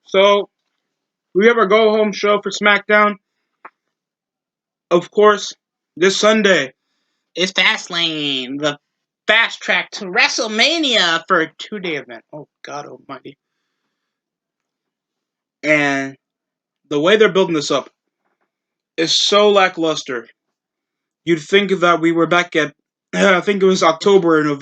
So, we have our go-home show for Smackdown. Of course, this Sunday is Fastlane, the fast track to WrestleMania for a 2-day event. Oh, God almighty. And the way they're building this up is so lackluster. You'd think that we were back at, I think it was October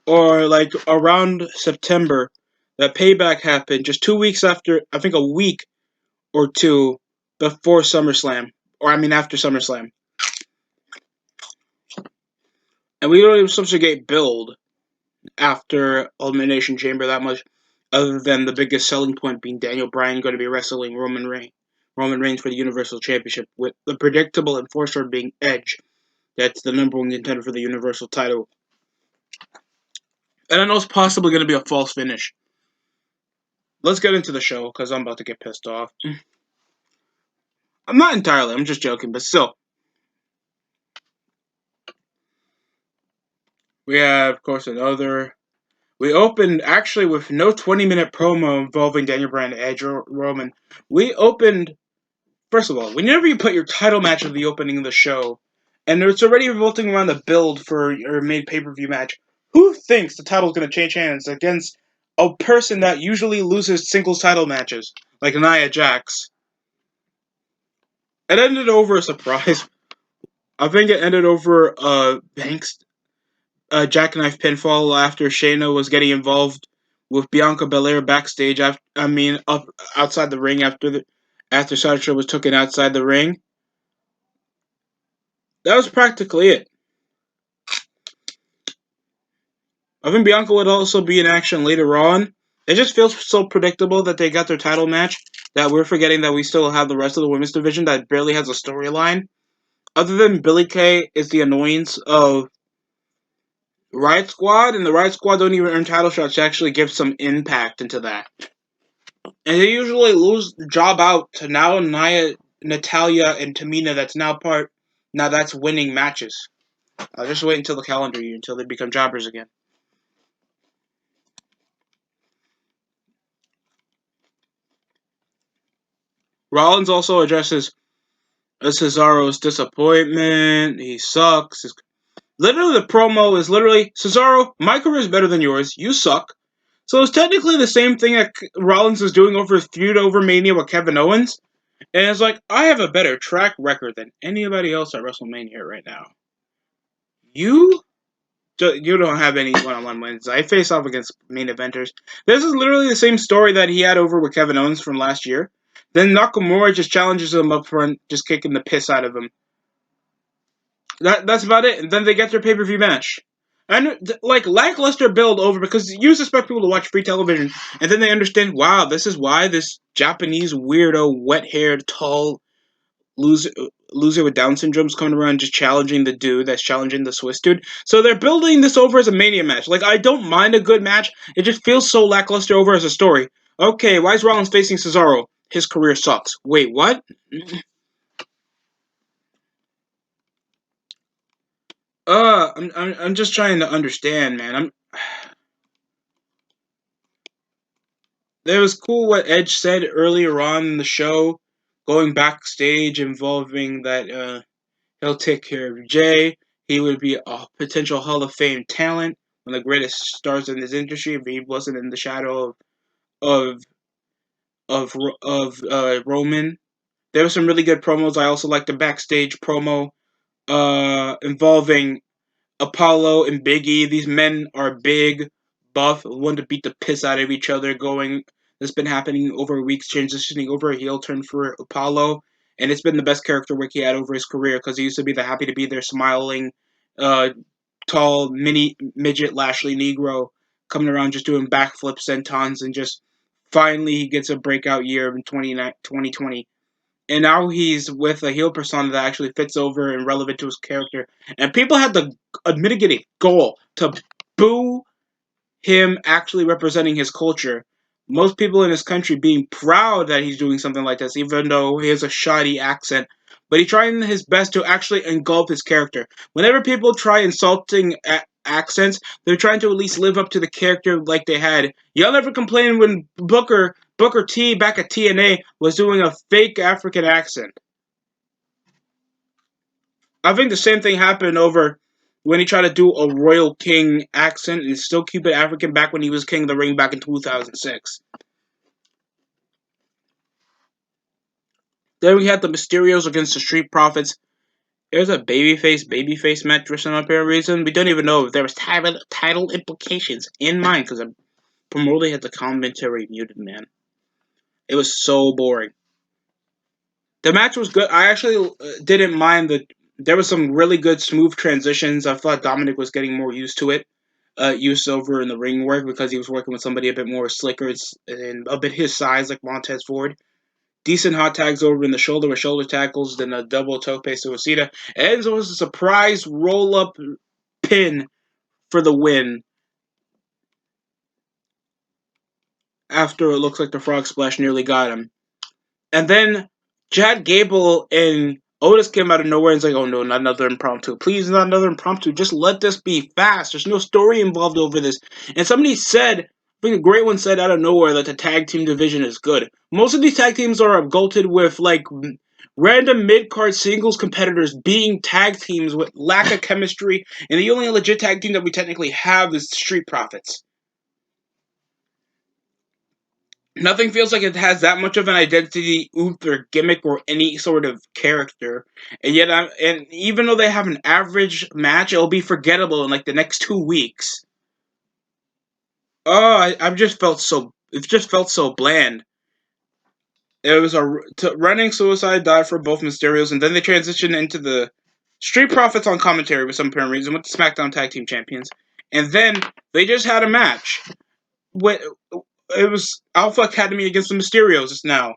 or like around September, that Payback happened just 2 weeks after, I think a week or two before SummerSlam. After SummerSlam. And we don't even subjugate build after Elimination Chamber that much, other than the biggest selling point being Daniel Bryan going to be wrestling Roman Reigns for the Universal Championship, with the predictable enforcer being Edge. That's the number one contender for the Universal title. And I know it's possibly going to be a false finish. Let's get into the show, because I'm about to get pissed off. I'm not entirely, I'm just joking, but still. We have, of course, We opened actually with no 20-minute promo involving Daniel Bryan, Edge, or Roman. We opened, first of all, whenever you put your title match at the opening of the show, and it's already revolting around the build for your main pay-per-view match, who thinks the title's going to change hands against a person that usually loses singles title matches, like Nia Jax? It ended over a surprise. I think it ended over Banks jackknife pinfall after Shayna was getting involved with Bianca Belair backstage. Outside the ring after Sasha was taken outside the ring. That was practically it. I think Bianca would also be in action later on. It just feels so predictable that they got their title match that we're forgetting that we still have the rest of the women's division that barely has a storyline. Other than Billie Kay is the annoyance of Riot Squad, and the Riot Squad don't even earn title shots to actually give some impact into that. And they usually lose job out to now Natalia, and Tamina. Now that's winning matches. I'll just wait until the calendar year until they become jobbers again. Rollins also addresses Cesaro's disappointment. He sucks. Literally, the promo is literally, Cesaro, my career is better than yours. You suck. So it's technically the same thing that Rollins is doing over his feud over Mania with Kevin Owens. And it's like, I have a better track record than anybody else at WrestleMania right now. You don't have any one-on-one wins. I face off against main eventers. This is literally the same story that he had over with Kevin Owens from last year. Then Nakamura just challenges him up front, just kicking the piss out of him. That's about it. And then they get their pay-per-view match. And, lackluster build over, because you expect people to watch free television, and then they understand, wow, this is why this Japanese weirdo, wet-haired, tall loser with Down syndrome's coming around just challenging the dude that's challenging the Swiss dude. So they're building this over as a Mania match. I don't mind a good match. It just feels so lackluster over as a story. Okay, why is Rollins facing Cesaro? His career sucks. Wait, what? I'm just trying to understand, man. It was cool what Edge said earlier on in the show, going backstage, involving that he'll take care of Jay. He would be a potential Hall of Fame talent, one of the greatest stars in this industry if he wasn't in the shadow of Roman. There were some really good promos. I also liked the backstage promo involving Apollo and Big E. These men are big, buff, want to beat the piss out of each other. That's been happening over weeks, transitioning over a heel turn for Apollo, and it's been the best character work he had over his career, because he used to be the happy to be there, smiling, tall, mini midget Lashley Negro, coming around just doing backflips, sentons, and just finally he gets a breakout year in 2020. And now he's with a heel persona that actually fits over and relevant to his character. And people had the mitigated goal to boo him actually representing his culture. Most people in his country being proud that he's doing something like this, even though he has a shoddy accent. But he's trying his best to actually engulf his character. Whenever people try insulting accents, they're trying to at least live up to the character like they had. Y'all never complained when Booker Booker T back at TNA was doing a fake African accent. I think the same thing happened over when he tried to do a Royal King accent and still keep it African back when he was King of the Ring back in 2006. Then we had the Mysterios against the Street Profits. There's a babyface match for some apparent reason. We don't even know if there was title implications in mind because the promoter had the commentary muted, man. It was so boring. The match was good. I actually didn't mind that there was some really good smooth transitions. I thought Dominic was getting more used to it. Used over in the ring work because he was working with somebody a bit more slicker and a bit his size like Montez Ford. Decent hot tags over in the shoulder with shoulder tackles, then a double tope suicida. Ends was a surprise roll up pin for the win after it looks like the frog splash nearly got him. And then Chad Gable and Otis came out of nowhere and was like, oh no, not another impromptu. Please, not another impromptu. Just let this be fast. There's no story involved over this. And somebody said, I think a great one said out of nowhere that the tag team division is good. Most of these tag teams are gulted with like random mid-card singles competitors being tag teams with lack of chemistry. And the only legit tag team that we technically have is Street Profits. Nothing feels like it has that much of an identity, oomph, or gimmick, or any sort of character. And yet, and even though they have an average match, it'll be forgettable in like the next 2 weeks. Oh, I've just felt so. It just felt so bland. It was running suicide dive for both Mysterios, and then they transitioned into the Street Profits on commentary with some apparent reason with the SmackDown Tag Team Champions, and then they just had a match. It was Alpha Academy against the Mysterios just now.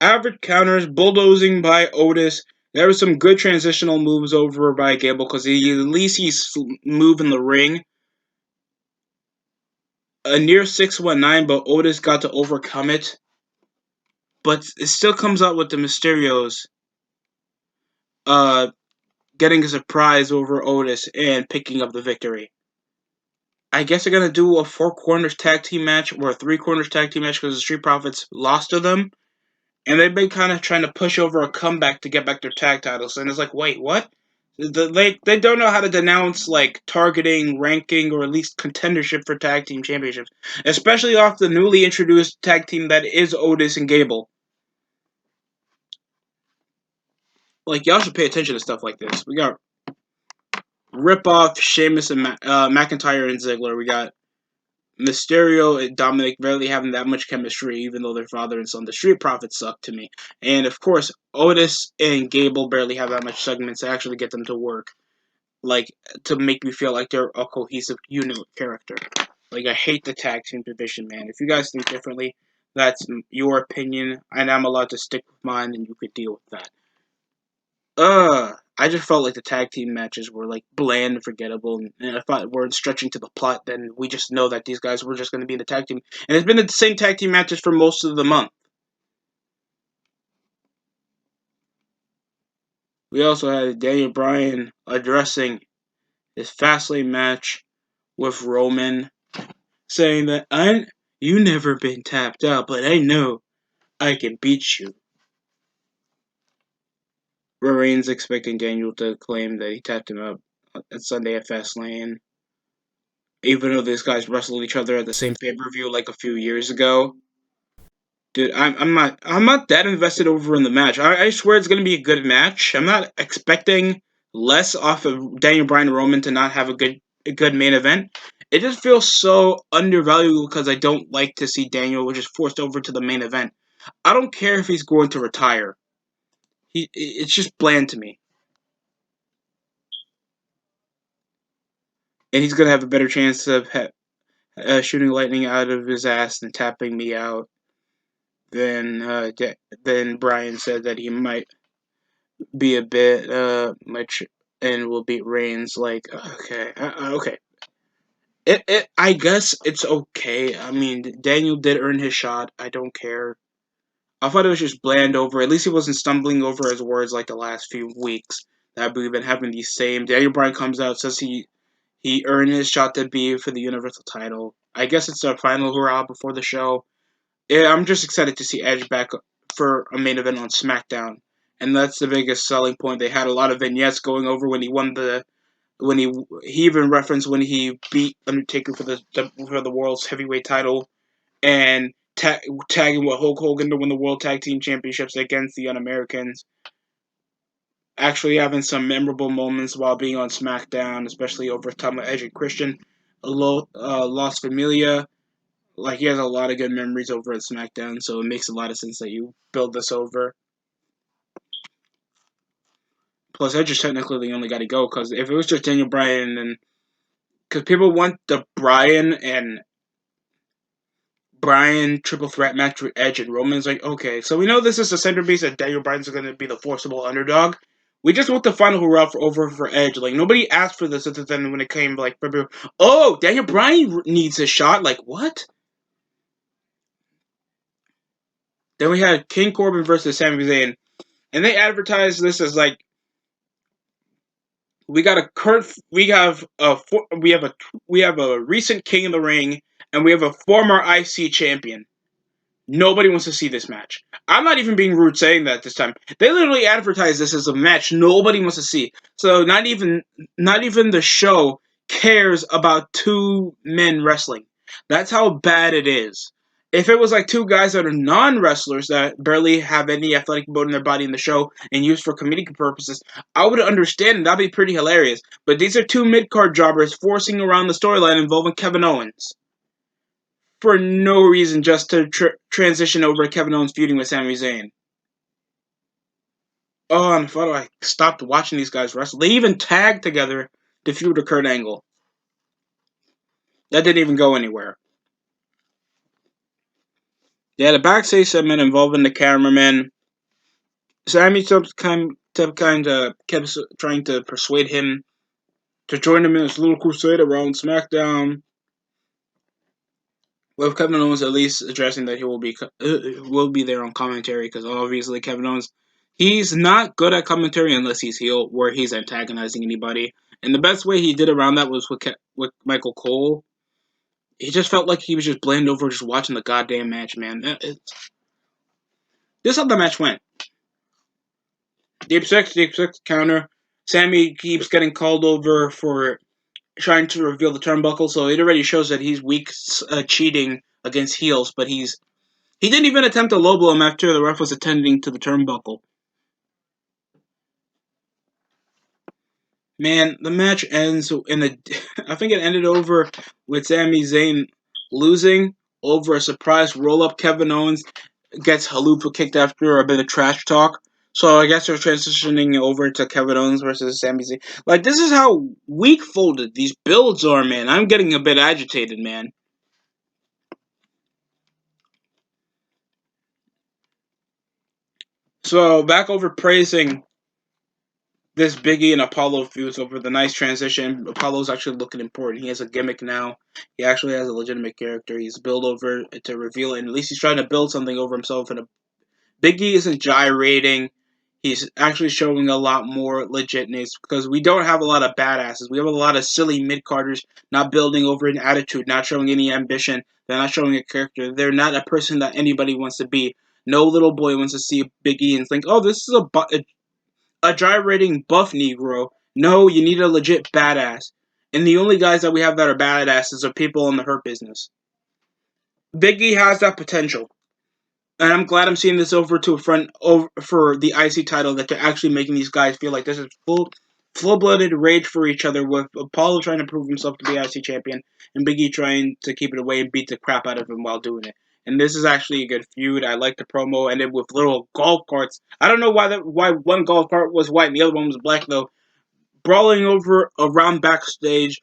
Average counters, bulldozing by Otis. There were some good transitional moves over by Gable because at least he's smooth in the ring. A near 619, but Otis got to overcome it. But it still comes out with the Mysterios getting a surprise over Otis and picking up the victory. I guess they're going to do a 4 corners tag team match or a 3 corners tag team match because the Street Profits lost to them. And they've been kind of trying to push over a comeback to get back their tag titles. And it's like, wait, what? They don't know how to denounce like targeting, ranking, or at least contendership for tag team championships, especially off the newly introduced tag team that is Otis and Gable. Like y'all should pay attention to stuff like this. We got rip off Sheamus and McIntyre and Ziggler. We got Mysterio and Dominic barely having that much chemistry, even though they're father and son. The Street Profits suck to me. And of course, Otis and Gable barely have that much segments to actually get them to work. Like, to make me feel like they're a cohesive unit character. Like, I hate the tag team division, man. If you guys think differently, that's your opinion, and I'm allowed to stick with mine, and you could deal with that. I just felt like the tag team matches were like bland and forgettable, and I thought we're stretching to the plot. Then we just know that these guys were just going to be in the tag team, and it's been the same tag team matches for most of the month. We also had Daniel Bryan addressing his Fastlane match with Roman, saying that you never been tapped out, but I know I can beat you. Reigns expecting Daniel to claim that he tapped him out at Sunday at Fastlane. Even though these guys wrestled each other at the same pay-per-view like a few years ago. Dude, I'm not that invested over in the match. I swear it's gonna be a good match. I'm not expecting less off of Daniel Bryan and Roman to not have a good main event. It just feels so undervalued because I don't like to see Daniel just forced over to the main event. I don't care if he's going to retire. It's just bland to me. And he's gonna have a better chance of shooting lightning out of his ass than tapping me out. Then Bryan said that he might be a bit much and will beat Reigns. Like, okay, okay. I guess it's okay. I mean, Daniel did earn his shot. I don't care. I thought it was just bland over. At least he wasn't stumbling over his words like the last few weeks that we've been having these same. Daniel Bryan comes out, says He earned his shot to be for the Universal title. I guess it's a final hurrah before the show. Yeah, I'm just excited to see Edge back for a main event on Smackdown, and that's the biggest selling point. They had a lot of vignettes going over when he won the when he even referenced when he beat Undertaker for the world's heavyweight title and tagging with Hulk Hogan to win the World Tag Team Championships against the Un-Americans. Actually having some memorable moments while being on SmackDown, especially over time with Edge and Christian. Lost Familia. Like, he has a lot of good memories over at SmackDown, so it makes a lot of sense that you build this over. Plus, Edge is technically the only guy to go, because if it was just Daniel Bryan, and because people want the Bryan triple threat match with Edge and Roman, is like, okay, so we know this is the centerpiece that Daniel Bryan's going to be the forcible underdog. We just want the final hurrah over for Edge. Like, nobody asked for this other than when it came, like, oh, Daniel Bryan needs a shot. Like, what? Then we had King Corbin versus Sami Zayn, and they advertised this as like, we got a current, we have a recent King in the Ring, and we have a former IC champion. Nobody wants to see this match. I'm not even being rude saying that this time. They literally advertised this as a match nobody wants to see. So not even the show cares about two men wrestling. That's how bad it is. If it was like two guys that are non-wrestlers that barely have any athletic mode in their body in the show and used for comedic purposes, I would understand. That'd be pretty hilarious. But these are two mid-card jobbers forcing around the storyline involving Kevin Owens for no reason, just to transition over to Kevin Owens feuding with Sami Zayn. Oh, and I I stopped watching these guys wrestle. They even tagged together to feud with Kurt Angle. That didn't even go anywhere. They had a backstage segment involving the cameraman. Sami kind of kept trying to persuade him to join him in this little crusade around SmackDown. With Kevin Owens at least addressing that he will be there on commentary, because obviously Kevin Owens, he's not good at commentary unless he's heel, where he's antagonizing anybody. And the best way he did around that was with Michael Cole. He just felt like he was just blamed over just watching the goddamn match, man. This is how the match went. Deep six counter. Sammy keeps getting called over for trying to reveal the turnbuckle, so it already shows that he's weak cheating against heels, but he didn't even attempt to low blow him after the ref was attending to the turnbuckle. Man, the match ends in a. I think it ended over with Sami Zayn losing over a surprise roll up. Kevin Owens gets Halupa kicked after a bit of trash talk. So I guess they're transitioning over to Kevin Owens versus Sami Zayn. Like, this is how weak folded these builds are, man. I'm getting a bit agitated, man. So back over praising this Biggie and Apollo feud over the nice transition. Apollo's actually looking important. He has a gimmick now. He actually has a legitimate character. He's built over to reveal it, and at least he's trying to build something over himself. And Biggie isn't gyrating. He's actually showing a lot more legitness, because we don't have a lot of badasses. We have a lot of silly mid-carders not building over an attitude, not showing any ambition. They're not showing a character. They're not a person that anybody wants to be. No little boy wants to see Biggie and think, oh, this is a gyrating buff Negro. No, you need a legit badass. And the only guys that we have that are badasses are people in the Hurt Business. Biggie has that potential. And I'm glad I'm seeing this over to a front over for the IC title, that they're actually making these guys feel like this is full-blooded rage for each other, with Apollo trying to prove himself to be IC champion and Biggie trying to keep it away and beat the crap out of him while doing it. And this is actually a good feud. I like the promo, and then with little golf carts. I don't know why one golf cart was white and the other one was black, though. Brawling over around backstage.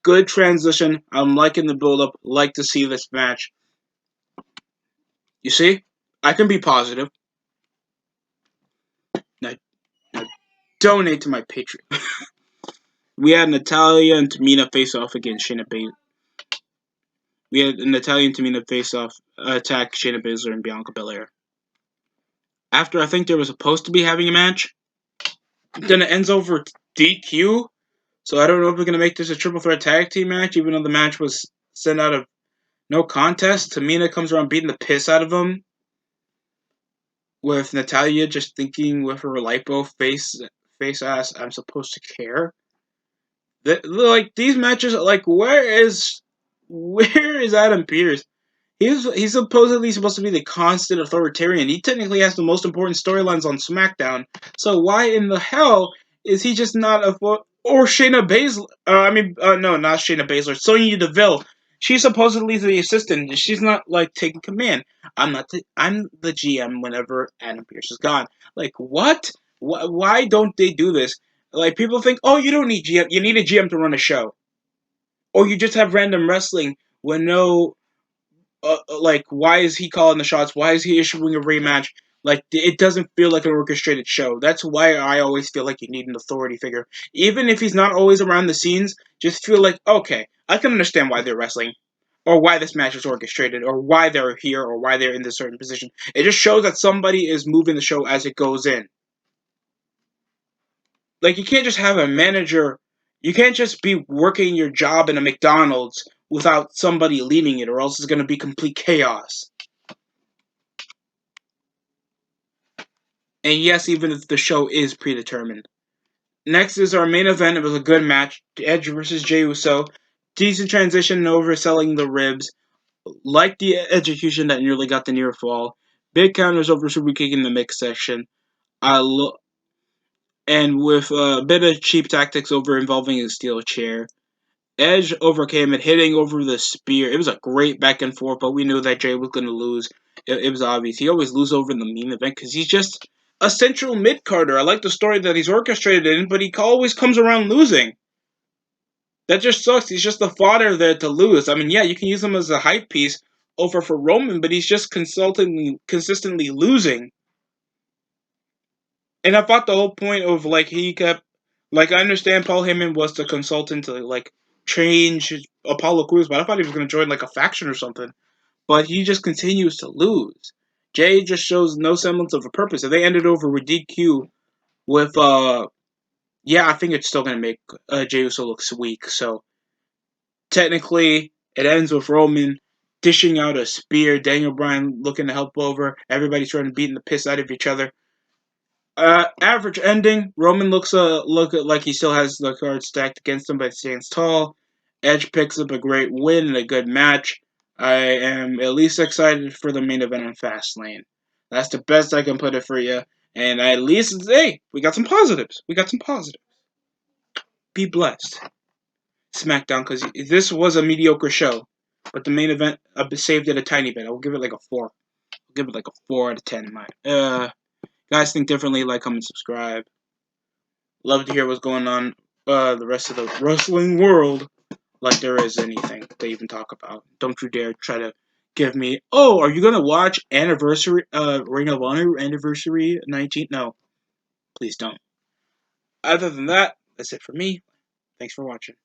Good transition. I'm liking the build-up. Like to see this match. You see? I can be positive. Now, now donate to my Patreon. We had Natalia and Tamina face off against Shayna Baszler. We had Natalia and Tamina face off, attack Shayna Baszler and Bianca Belair. After I think they were supposed to be having a match, then it ends over DQ. So I don't know if we're gonna make this a triple threat tag team match, even though the match was sent out of no contest. Tamina comes around beating the piss out of him, with Natalia just thinking with her lipo face ass, I'm supposed to care. Like these matches, like where is Adam Pearce? He's supposedly supposed to be the constant authoritarian. He technically has the most important storylines on SmackDown. So why in the hell is he just not a or Shayna Baszler? No, not Shayna Baszler. Sonya Deville. She's supposedly the assistant. She's not like taking command. I'm the GM whenever Adam Pearce is gone. Like what? Why don't they do this? Like people think, oh, you don't need GM. You need a GM to run a show, or you just have random wrestling when no like why is he calling the shots? Why is he issuing a rematch? Like it doesn't feel like an orchestrated show. That's why I always feel like you need an authority figure, even if he's not always around the scenes. Just feel like okay, I can understand why they're wrestling, or why this match is orchestrated, or why they're here, or why they're in this certain position. It just shows that somebody is moving the show as it goes in. Like you can't just have a manager. You can't just be working your job in a McDonald's without somebody leading it, or else it's going to be complete chaos. And yes, even if the show is predetermined. Next is our main event. It was a good match. Edge versus Jey Uso. Decent transition, overselling the ribs. Like the execution that nearly got the near fall. Big counters over super kick in the mix section. And with a bit of cheap tactics over involving a steel chair. Edge overcame it, hitting over the spear. It was a great back and forth, but we knew that Jay was going to lose. It was obvious. He always loses over in the main event because he's just a central mid-carder. I like the story that he's orchestrated in, but he always comes around losing. That just sucks. He's just the fodder there to lose. I mean, yeah, you can use him as a hype piece over for Roman, but he's just consistently losing. And I thought the whole point of like he kept like I understand Paul Heyman was the consultant to like change Apollo Crews, but I thought he was going to join like a faction or something. But he just continues to lose. Jay just shows no semblance of a purpose. If they ended over with DQ with yeah, I think it's still going to make Jey Uso look weak. So technically, it ends with Roman dishing out a spear. Daniel Bryan looking to help over. Everybody's trying to beat the piss out of each other. Average ending. Roman look like he still has the cards stacked against him, but stands tall. Edge picks up a great win and a good match. I am at least excited for the main event on Fastlane. That's the best I can put it for you. And at least, hey, we got some positives. We got some positives. Be blessed. Smackdown, because this was a mediocre show. But the main event, I saved it a tiny bit. I will give it like a 4. I'll give it like a 4 out of 10. Guys think differently, like, comment, subscribe. Love to hear what's going on the rest of the wrestling world, like there is anything to even talk about. Don't you dare try to give me, oh, are you going to watch Ring of Honor Anniversary 19? No, please don't. Other than that, that's it for me. Thanks for watching.